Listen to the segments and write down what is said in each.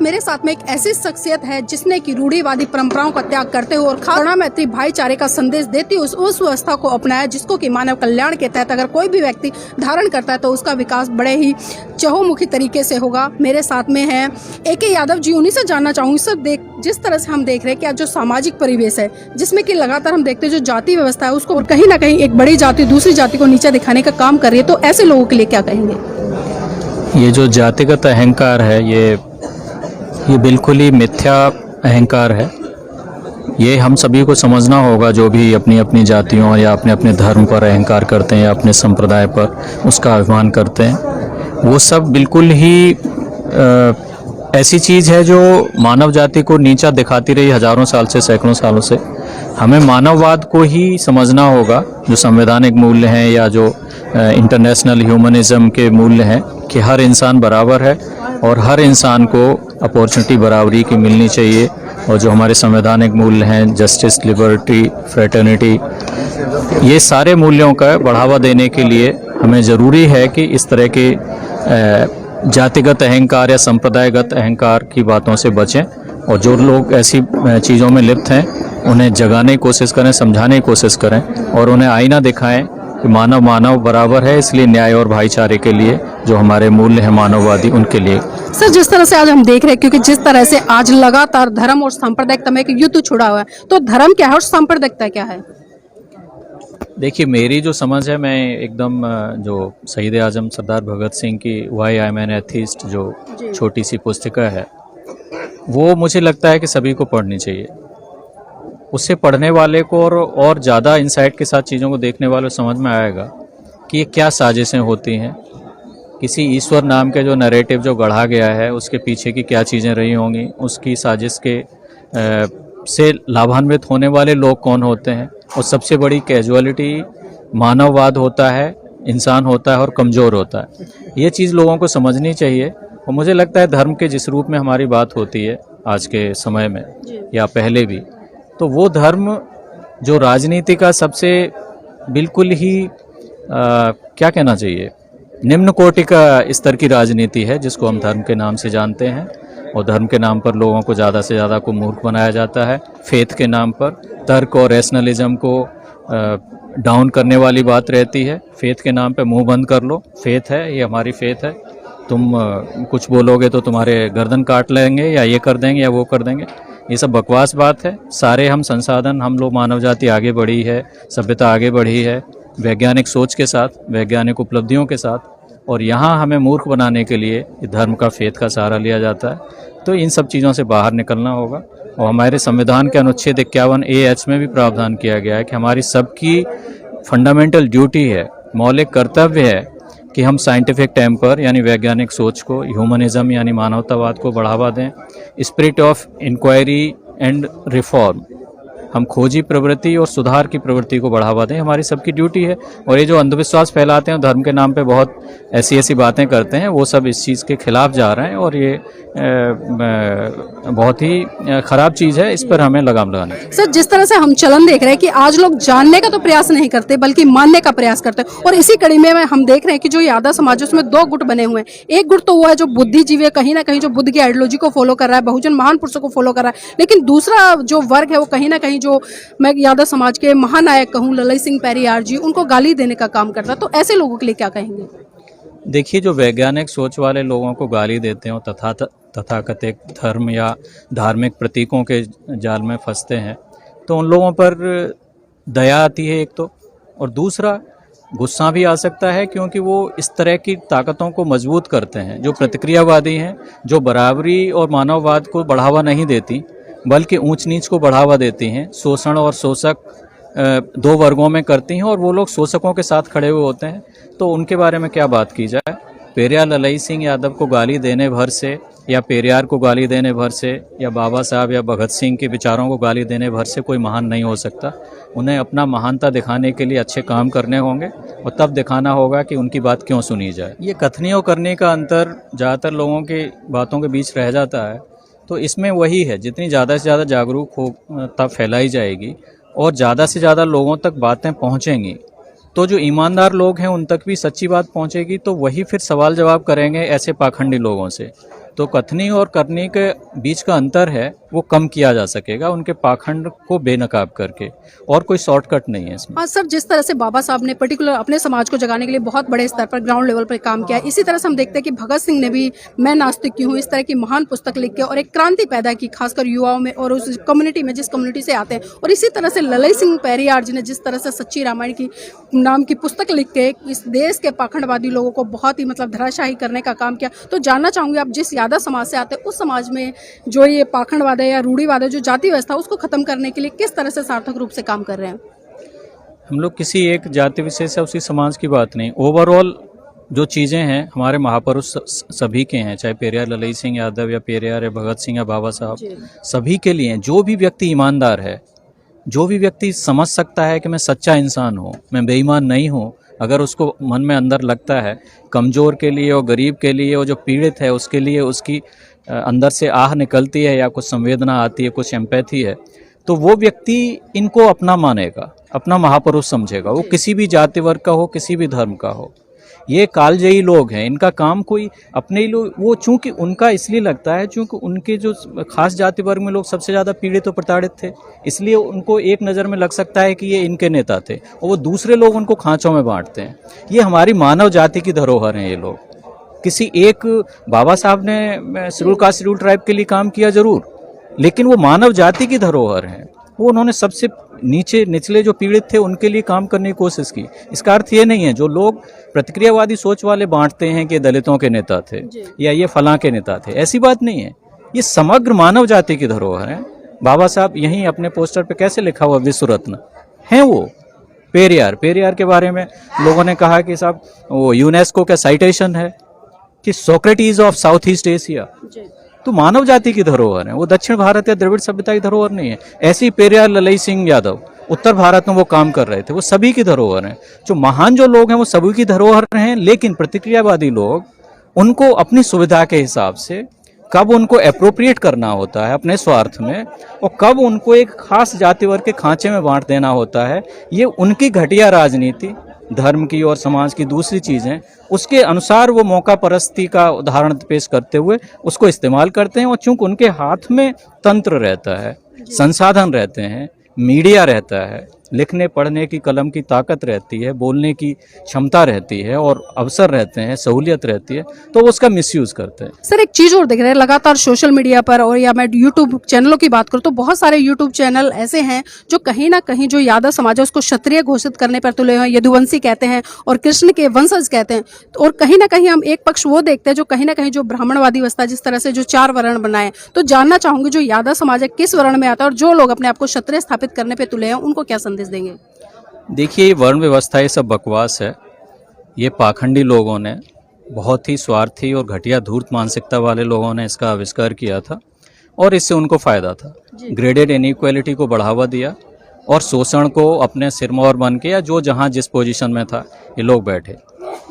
मेरे साथ में एक ऐसी शख्सियत है जिसने की रूढ़िवादी परंपराओं का त्याग करते हुए और करुणा मैत्री भाईचारे का संदेश देती हुए उस व्यवस्था को अपनाया जिसको कि मानव कल्याण के तहत अगर कोई भी व्यक्ति धारण करता है तो उसका विकास बड़े ही चहुमुखी तरीके से होगा। मेरे साथ में है AK यादव जी। उन्हीं से जानना चाहूँगी सर, जिस तरह से हम देख रहे हैं कि आज जो सामाजिक परिवेश है जिसमें कि लगातार हम देखते हैं जो जाति व्यवस्था है उसको कहीं ना कहीं एक बड़ी जाति दूसरी जाति को नीचे दिखाने का काम कर रही है, तो ऐसे लोगों के लिए क्या कहेंगे? ये जो जातिगत अहंकार है ये बिल्कुल ही मिथ्या अहंकार है। ये हम सभी को समझना होगा, जो भी अपनी अपनी जातियों या अपने अपने धर्म पर अहंकार करते हैं या अपने संप्रदाय पर उसका अभिमान करते हैं, वो सब बिल्कुल ही ऐसी चीज़ है जो मानव जाति को नीचा दिखाती रही हजारों साल से, सैकड़ों सालों से। हमें मानववाद को ही समझना होगा, जो संवैधानिक मूल्य हैं या जो इंटरनेशनल ह्यूमनिज्म के मूल्य हैं कि हर इंसान बराबर है और हर इंसान को अपॉर्चुनिटी बराबरी की मिलनी चाहिए। और जो हमारे संवैधानिक मूल्य हैं, जस्टिस, लिबर्टी, फ्रेटर्निटी, ये सारे मूल्यों का बढ़ावा देने के लिए हमें ज़रूरी है कि इस तरह के जातिगत अहंकार या संप्रदायगत अहंकार की बातों से बचें। और जो लोग ऐसी चीज़ों में लिप्त हैं उन्हें जगाने की कोशिश करें, समझाने की कोशिश करें और उन्हें आईना दिखाएं कि मानव बराबर है, इसलिए न्याय और भाईचारे के लिए जो हमारे मूल्य हैं मानववादी, उनके लिए। सर, जिस तरह से आज हम देख रहे हैं, क्योंकि जिस तरह से आज लगातार धर्म और सांप्रदायिकता में एक युद्ध छुड़ा हुआ है, तो धर्म क्या है और सांप्रदायिकता क्या है? देखिए, मेरी जो समझ है, मैं एकदम जो शहीद आजम सरदार भगत सिंह की why I am N atheist जो छोटी सी पुस्तिका है, वो मुझे लगता है कि सभी को पढ़नी चाहिए। उससे पढ़ने वाले को और ज़्यादा इंसाइट के साथ चीज़ों को देखने वाले को समझ में आएगा कि ये क्या साजिशें होती हैं। किसी ईश्वर नाम के जो नैरेटिव जो गढ़ा गया है उसके पीछे की क्या चीज़ें रही होंगी, उसकी साजिश के से लाभान्वित होने वाले लोग कौन होते हैं। और सबसे बड़ी कैजुअलिटी मानववाद होता है, इंसान होता है और कमज़ोर होता है। ये चीज़ लोगों को समझनी चाहिए। और मुझे लगता है धर्म के जिस रूप में हमारी बात होती है आज के समय में या पहले भी, तो वो धर्म जो राजनीति का सबसे बिल्कुल ही क्या कहना चाहिए, निम्न कोटि का स्तर की राजनीति है जिसको हम धर्म के नाम से जानते हैं। और धर्म के नाम पर लोगों को ज़्यादा से ज़्यादा को मूर्ख बनाया जाता है। फेथ के नाम पर तर्क और रैशनलिज्म को डाउन करने वाली बात रहती है। फेथ के नाम पे मुंह बंद कर लो, फेथ है, ये हमारी फेथ है, तुम कुछ बोलोगे तो तुम्हारे गर्दन काट लेंगे या ये कर देंगे या वो कर देंगे। ये सब बकवास बात है। सारे हम संसाधन, हम लोग मानव जाति आगे बढ़ी है, सभ्यता आगे बढ़ी है वैज्ञानिक सोच के साथ, वैज्ञानिक उपलब्धियों के साथ। और यहाँ हमें मूर्ख बनाने के लिए धर्म का, फेथ का सहारा लिया जाता है। तो इन सब चीज़ों से बाहर निकलना होगा। और हमारे संविधान के अनुच्छेद 51A(h) में भी प्रावधान किया गया है कि हमारी सबकी फंडामेंटल ड्यूटी है, मौलिक कर्तव्य है कि हम साइंटिफिक टेम्पर यानी वैज्ञानिक सोच को, ह्यूमनिज्म यानी मानवतावाद को बढ़ावा दें, spirit of inquiry and reform, हम खोजी प्रवृत्ति और सुधार की प्रवृत्ति को बढ़ावा दें, हमारी सबकी ड्यूटी है। और ये जो अंधविश्वास फैलाते हैं, धर्म के नाम पे बहुत ऐसी बातें करते हैं, वो सब इस चीज़ के खिलाफ जा रहे हैं और ये बहुत ही ख़राब चीज़ है। इस पर हमें लगाम लगाना है। सर, जिस तरह से हम चलन देख रहे हैं कि आज लोग जानने का तो प्रयास नहीं करते बल्कि मानने का प्रयास करते हैं, और इसी कड़ी में हम देख रहे हैं कि जो यादव समाज, उसमें 2 गुट बने हुए हैं। एक गुट तो वो है जो बुद्धिजीवी है, कहीं ना कहीं जो बुद्ध की आइडियोलॉजी को फॉलो कर रहा है, बहुजन महान पुरुषों को फॉलो कर रहा है। लेकिन दूसरा जो वर्ग है वो कहीं ना कहीं, जो मैं यादव समाज के महानायक कहूँ ललित सिंह पेरियार जी, उनको गाली देने का काम करता है। तो ऐसे लोगों के लिए क्या कहेंगे? देखिए, जो वैज्ञानिक सोच वाले लोगों को गाली देते हैं और तथाकथित धर्म या धार्मिक प्रतीकों के जाल में फंसते हैं, तो उन लोगों पर दया आती है एक तो, और दूसरा गुस्सा भी आ सकता है, क्योंकि वो इस तरह की ताकतों को मजबूत करते हैं जो प्रतिक्रियावादी हैं, जो बराबरी और मानववाद को बढ़ावा नहीं देती बल्कि ऊंच नीच को बढ़ावा देती हैं, शोषण और शोषक 2 वर्गों में करती हैं और वो लोग शोषकों के साथ खड़े हुए होते हैं। तो उनके बारे में क्या बात की जाए। पेरियार ललित सिंह यादव को गाली देने भर से या पेरियार को गाली देने भर से या बाबा साहब या भगत सिंह के विचारों को गाली देने भर से कोई महान नहीं हो सकता। उन्हें अपना महानता दिखाने के लिए अच्छे काम करने होंगे और तब दिखाना होगा कि उनकी बात क्यों सुनी जाए। ये कथनी और करने का अंतर ज़्यादातर लोगों की बातों के बीच रह जाता है। तो इसमें वही है, जितनी ज़्यादा से ज़्यादा जागरूकता फैलाई जाएगी और ज़्यादा से ज़्यादा लोगों तक बातें पहुँचेंगी, तो जो ईमानदार लोग हैं उन तक भी सच्ची बात पहुँचेगी। तो वही फिर सवाल जवाब करेंगे ऐसे पाखंडी लोगों से। तो कथनी और करनी के बीच का अंतर है वो कम किया जा सकेगा उनके पाखंड को बेनकाब करके, और कोई शॉर्टकट नहीं है इसमें। हाँ सर, जिस तरह से बाबा साहब ने पर्टिकुलर अपने समाज को जगाने के लिए बहुत बड़े स्तर पर ग्राउंड लेवल पर काम किया, इसी तरह से हम देखते हैं कि भगत सिंह ने भी मैं नास्तिक क्यों हूँ इस तरह की महान पुस्तक लिख के और एक क्रांति पैदा की, खासकर युवाओं में और उस कम्युनिटी में जिस कम्युनिटी से आते हैं। और इसी तरह से ललई सिंह पेरियार जी ने जिस तरह से सच्ची रामायण की नाम की पुस्तक लिख के इस देश के पाखंडवादी लोगों को बहुत ही मतलब धराशायी करने का काम किया। तो जानना चाहूंगी, आप जिस यादव समाज से आते हैं उस समाज में जो ये पाखंडवाद है या रूढ़िवाद है, जो जाति व्यवस्था, उसको खत्म करने के लिए किस तरह से सार्थक रूप से काम कर रहे हैं? हम लोग किसी एक जाति विशेष या उसी समाज की बात नहीं, ओवरऑल जो चीज़ें हैं हमारे महापुरुष सभी के हैं, चाहे पेरियार ललई सिंह यादव या पेरियार या भगत सिंह या बाबा साहब, सभी के लिए। जो भी व्यक्ति ईमानदार है, जो भी व्यक्ति समझ सकता है कि मैं सच्चा इंसान हूँ, मैं बेईमान नहीं हूँ, अगर उसको मन में अंदर लगता है कमज़ोर के लिए और गरीब के लिए और जो पीड़ित है उसके लिए उसकी अंदर से आह निकलती है या कुछ संवेदना आती है, कुछ एम्पैथी है, तो वो व्यक्ति इनको अपना मानेगा, अपना महापुरुष समझेगा। वो किसी भी जाति वर्ग का हो, किसी भी धर्म का हो। ये कालजयी लोग हैं, इनका काम कोई अपने ही लोग, वो चूंकि उनका इसलिए लगता है चूंकि उनके जो खास जाति वर्ग में लोग सबसे ज़्यादा पीड़ित और प्रताड़ित थे, इसलिए उनको एक नज़र में लग सकता है कि ये इनके नेता थे और वो दूसरे लोग उनको खांचों में बांटते हैं। ये हमारी मानव जाति की धरोहर हैं ये लोग। किसी एक बाबा साहब ने शेड्यूल कास्ट शेड्यूल ट्राइब के लिए काम किया जरूर, लेकिन वो मानव जाति की धरोहर हैं। वो उन्होंने सबसे निचले जो पीड़ित थे उनके लिए काम करने की कोशिश की। इसका अर्थ ये नहीं है जो लोग प्रतिक्रियावादी सोच वाले बांटते हैं कि दलितों के नेता थे या ये फलां के नेता थे, ऐसी बात नहीं है। ये समग्र मानव जाति की धरोहर है। बाबा साहब यहीं अपने पोस्टर पे कैसे लिखा हुआ विश्व रत्न हैं वो। पेरियार के बारे में लोगों ने कहा कि साहब वो यूनेस्को का साइटेशन है कि Socrates of south east Asia. तो मानव जाति की धरोहर है वो, दक्षिण भारत या द्रविड़ सभ्यता की धरोहर नहीं है। ऐसे ही पेरियार ललई सिंह यादव उत्तर भारत में वो काम कर रहे थे, वो सभी की धरोहर हैं। जो महान जो लोग हैं वो सभी की धरोहर हैं, लेकिन प्रतिक्रियावादी लोग उनको अपनी सुविधा के हिसाब से कब उनको एप्रोप्रिएट करना होता है अपने स्वार्थ में और कब उनको एक खास जाति वर्ग के खांचे में बांट देना होता है, ये उनकी घटिया राजनीति, धर्म की और समाज की दूसरी चीज़ें, उसके अनुसार वो मौका परस्ती का उदाहरण पेश करते हुए उसको इस्तेमाल करते हैं। और चूंकि उनके हाथ में तंत्र रहता है, संसाधन रहते हैं, मीडिया रहता है, लिखने पढ़ने की कलम की ताकत रहती है, बोलने की क्षमता रहती है और अवसर रहते हैं, सहूलियत रहती है, तो वो उसका मिसयूज करते हैं। सर एक चीज और देख रहे हैं लगातार सोशल मीडिया पर, और या मैं यूट्यूब चैनलों की बात करूं तो बहुत सारे यूट्यूब चैनल ऐसे हैं जो कहीं ना कहीं जो यादव समाज है उसको क्षत्रिय घोषित करने पर तुले हुए, यदुवंशी कहते हैं और कृष्ण के वंशज कहते हैं। और कहीं ना कहीं हम एक पक्ष वो देखते हैं जो कहीं ना कहीं जो ब्राह्मणवादी व्यवस्था जिस तरह से जो 4 वर्ण बनाए। तो जानना चाहूंगी जो यादव समाज है किस वर्ण में आता है और जो लोग अपने आप को क्षत्रिय स्थापित करने पर तुले हैं उनको क्या संदेश देंगे? देखिए, ये वर्ण व्यवस्था ये सब बकवास है। ये पाखंडी लोगों ने, बहुत ही स्वार्थी और घटिया धूर्त मानसिकता वाले लोगों ने इसका आविष्कार किया था और इससे उनको फ़ायदा था। ग्रेडेड इनइक्वालिटी को बढ़ावा दिया और शोषण को अपने सिरमौर बन के या जो जहाँ जिस पोजीशन में था ये लोग बैठे।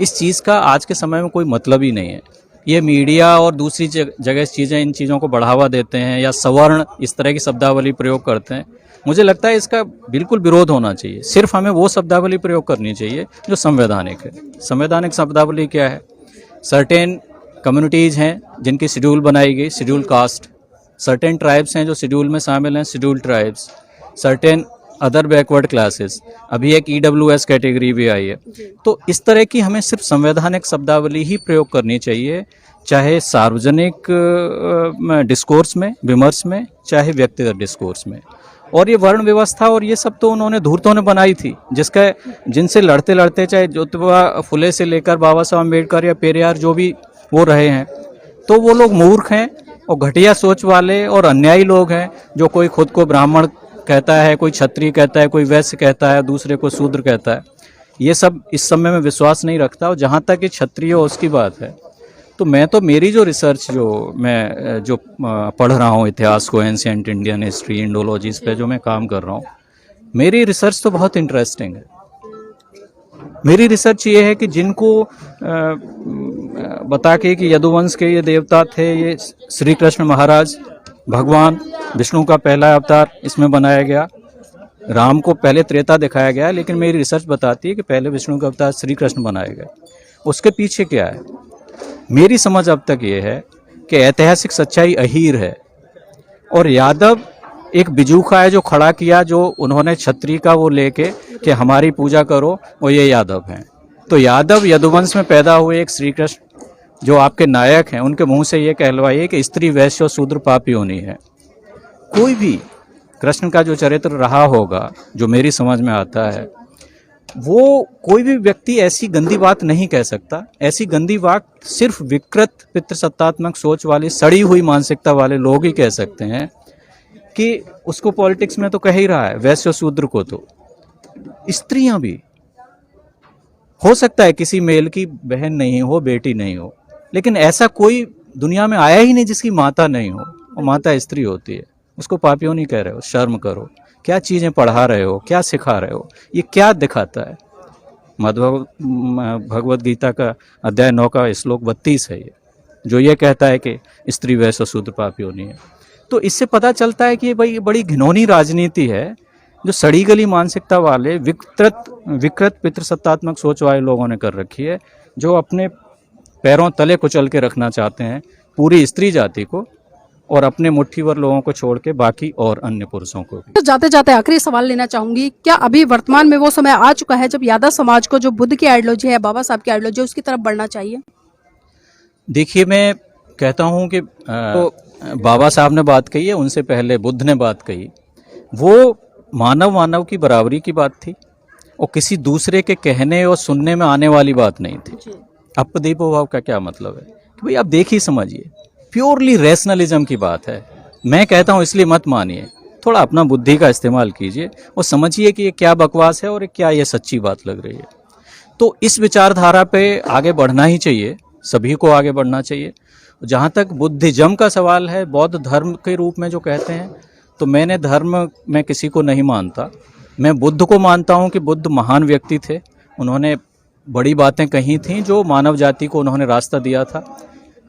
इस चीज़ का आज के समय में कोई मतलब ही नहीं है। ये मीडिया और दूसरी जगह चीज़ें इन चीज़ों को बढ़ावा देते हैं या सवर्ण इस तरह की शब्दावली प्रयोग करते हैं। मुझे लगता है इसका बिल्कुल विरोध होना चाहिए। सिर्फ हमें वो शब्दावली प्रयोग करनी चाहिए जो संवैधानिक है। संवैधानिक शब्दावली क्या है? सर्टेन कम्युनिटीज़ हैं जिनकी शेड्यूल बनाई गई, शेड्यूल कास्ट। सर्टेन ट्राइब्स हैं जो शेड्यूल में शामिल हैं, schedule tribes. Certain other backward classes, अभी एक EWS कैटेगरी भी आई है। तो इस तरह की हमें सिर्फ संवैधानिक शब्दावली ही प्रयोग करनी चाहिए, चाहे सार्वजनिक डिस्कोर्स में, विमर्श में, चाहे व्यक्तिगत डिस्कोर्स में। और ये वर्ण व्यवस्था और ये सब तो उन्होंने धूर्तों ने बनाई थी, जिनसे लड़ते लड़ते चाहे ज्योतिबा फुले से लेकर बाबा साहब अम्बेडकर या पेरियार जो भी वो रहे हैं, तो वो लोग मूर्ख हैं और घटिया सोच वाले और अन्यायी लोग हैं। जो कोई खुद को ब्राह्मण कहता है, कोई क्षत्रिय कहता है, कोई वैश्य कहता है, दूसरे को शूद्र कहता है, ये सब इस समय में विश्वास नहीं रखता। और जहाँ तक कि क्षत्रिय हो उसकी बात है, तो मैं तो मेरी जो रिसर्च जो पढ़ रहा हूँ इतिहास को, एंशिएंट इंडियन हिस्ट्री, इंडोलॉजीज पे जो मैं काम कर रहा हूँ, मेरी रिसर्च तो बहुत इंटरेस्टिंग है। मेरी रिसर्च ये है कि जिनको बता के कि यदुवंश के ये देवता थे, ये श्री कृष्ण महाराज, भगवान विष्णु का पहला अवतार इसमें बनाया गया। राम को पहले त्रेता दिखाया गया, लेकिन मेरी रिसर्च बताती है कि पहले विष्णु का अवतार श्री कृष्ण बनाया गया। उसके पीछे क्या है? मेरी समझ अब तक ये है कि ऐतिहासिक सच्चाई अहीर है और यादव एक बिजूखा है जो खड़ा किया, जो उन्होंने छत्री का वो लेके कि हमारी पूजा करो, वो ये यादव हैं। तो यादव यदुवंश में पैदा हुए एक श्री कृष्ण जो आपके नायक हैं, उनके मुंह से ये कहलवाइए कि स्त्री वैश्य और शूद्र पापी होनी है। कोई भी कृष्ण का जो चरित्र रहा होगा, जो मेरी समझ में आता है, वो कोई भी व्यक्ति ऐसी गंदी बात नहीं कह सकता। ऐसी गंदी बात सिर्फ विकृत पितृसत्तात्मक सोच वाली सड़ी हुई मानसिकता वाले लोग ही कह सकते हैं। कि उसको पॉलिटिक्स में तो कह ही रहा है, वैश्य शूद्र को तो स्त्रियां भी हो सकता है किसी मेल की बहन नहीं हो, बेटी नहीं हो, लेकिन ऐसा कोई दुनिया में आया ही नहीं जिसकी माता नहीं हो, और माता स्त्री होती है। उसको पापियों नहीं कह रहे हो, शर्म करो। क्या चीज़ें पढ़ा रहे हो, क्या सिखा रहे हो, ये क्या दिखाता है? भगवद गीता का अध्याय 9 का श्लोक 32 है ये, जो ये कहता है कि स्त्री वैश्य शूद्र पापी होनी है। तो इससे पता चलता है कि ये भाई बड़ी घिनौनी राजनीति है जो सड़ी गली मानसिकता वाले विकृत पितृसत्तात्मक सोच वाले लोगों ने कर रखी है, जो अपने पैरों तले कुचल के रखना चाहते हैं पूरी स्त्री जाति को और अपने मुट्ठीभर लोगों को छोड़ के बाकी और अन्य पुरुषों को भी। तो जाते जाते आखिरी सवाल लेना चाहूंगी, क्या अभी वर्तमान में वो समय आ चुका है जब यादव समाज को जो बुद्ध की आइडियोलॉजी है, बाबा साहब की आइडियोलॉजी, उसकी तरफ बढ़ना चाहिए? देखिए, मैं कहता हूँ कि तो बाबा साहब ने बात कही है, उनसे पहले बुद्ध ने बात कही। वो मानव की बराबरी की बात थी और किसी दूसरे के कहने और सुनने में आने वाली बात नहीं थी। अपदीपो भाव का क्या मतलब है कि भाई आप देखिए समझिए, प्योरली रैशनलिज्म की बात है। मैं कहता हूँ इसलिए मत मानिए, थोड़ा अपना बुद्धि का इस्तेमाल कीजिए और समझिए कि ये क्या बकवास है और क्या ये सच्ची बात लग रही है। तो इस विचारधारा पे आगे बढ़ना ही चाहिए, सभी को आगे बढ़ना चाहिए। जहाँ तक बुद्धिज्म का सवाल है, बौद्ध धर्म के रूप में जो कहते हैं, तो मैंने धर्म में किसी को नहीं मानता। मैं बुद्ध को मानता हूँ कि बुद्ध महान व्यक्ति थे, उन्होंने बड़ी बातें कही थीं जो मानव जाति को उन्होंने रास्ता दिया था।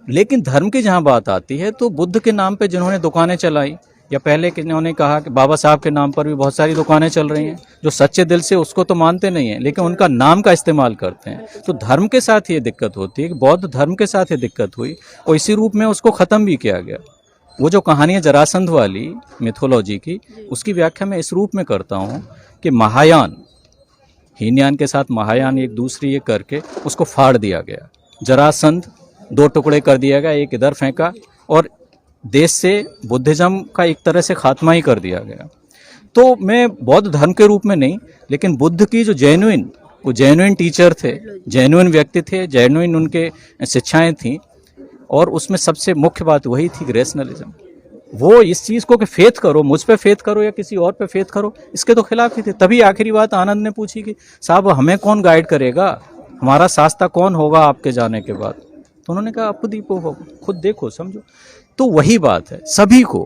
लेकिन धर्म की जहाँ बात आती है तो बुद्ध के नाम पे जिन्होंने दुकानें चलाई, या पहले किन्होंने कहा कि बाबा साहब के नाम पर भी बहुत सारी दुकानें चल रही हैं, जो सच्चे दिल से उसको तो मानते नहीं हैं लेकिन उनका नाम का इस्तेमाल करते हैं। तो धर्म के साथ ये दिक्कत होती है कि बौद्ध धर्म के साथ ये दिक्कत हुई और इसी रूप में उसको ख़त्म भी किया गया। वो जो कहानी है जरासंध वाली मिथोलॉजी की, उसकी व्याख्या मैं इस रूप में करता हूँ कि महायान, हीनयान के साथ महायान एक दूसरी ये करके उसको फाड़ दिया गया। जरासंध 2 टुकड़े कर दिया गया, एक इधर फेंका और देश से बुद्धिज्म का एक तरह से खात्मा ही कर दिया गया। तो मैं बौद्ध धर्म के रूप में नहीं, लेकिन बुद्ध की जो जेन्युइन टीचर थे, जेन्युइन व्यक्ति थे, जेन्युइन उनके शिक्षाएं थीं, और उसमें सबसे मुख्य बात वही थी कि रैशनलिज्म। वो इस चीज़ को कि फेथ करो, मुझ पे फेथ करो या किसी और पे फेथ करो, इसके तो खिलाफ ही थे। तभी आखिरी बात आनंद ने पूछी कि साहब हमें कौन गाइड करेगा, हमारा शास्ता कौन होगा आपके जाने के बाद? तो उन्होंने कहा अपदीपो हो, खुद देखो समझो। तो वही बात है, सभी को,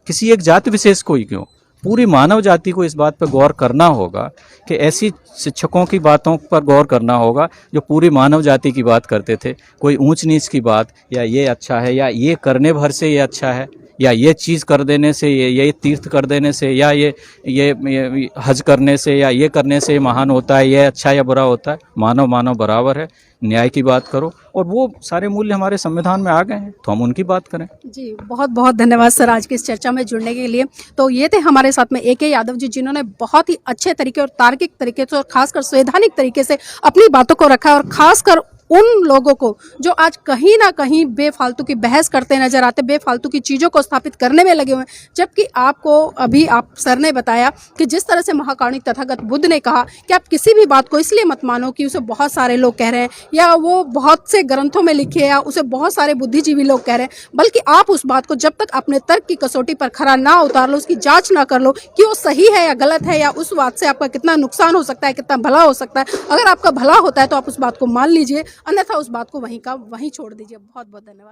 किसी एक जाति विशेष को ही क्यों, पूरी मानव जाति को इस बात पर गौर करना होगा कि ऐसी शिक्षकों की बातों पर गौर करना होगा जो पूरी मानव जाति की बात करते थे। कोई ऊंच नीच की बात, या ये अच्छा है, या ये करने भर से ये अच्छा है, या ये चीज़ कर देने से, ये तीर्थ कर देने से, या ये हज करने से, या ये करने से महान होता है, ये अच्छा या बुरा होता है। मानव बराबर है, न्याय की बात करो, और वो सारे मूल्य हमारे संविधान में आ गए हैं तो हम उनकी बात करें। जी, बहुत बहुत धन्यवाद सर आज की इस चर्चा में जुड़ने के लिए। तो ये थे हमारे साथ में AK यादव जी, जिन्होंने बहुत ही अच्छे तरीके और तार्किक तरीके से और खासकर संवैधानिक तरीके से अपनी बातों को रखा है, और खासकर उन लोगों को जो आज कहीं ना कहीं बेफालतू की बहस करते नजर आते, बेफालतू की चीज़ों को स्थापित करने में लगे हुए हैं। जबकि आपको अभी आप सर ने बताया कि जिस तरह से महाकारुणिक तथागत बुद्ध ने कहा कि आप किसी भी बात को इसलिए मत मानो कि उसे बहुत सारे लोग कह रहे हैं, या वो बहुत से ग्रंथों में लिखे, या उसे बहुत सारे बुद्धिजीवी लोग कह रहे हैं, बल्कि आप उस बात को जब तक अपने तर्क की कसौटी पर खरा ना उतार लो, उसकी जाँच ना कर लो कि वो सही है या गलत है, या उस बात से आपका कितना नुकसान हो सकता है, कितना भला हो सकता है। अगर आपका भला होता है तो आप उस बात को मान लीजिए, अन्यथा उस बात को वहीं छोड़ दीजिए। बहुत बहुत धन्यवाद।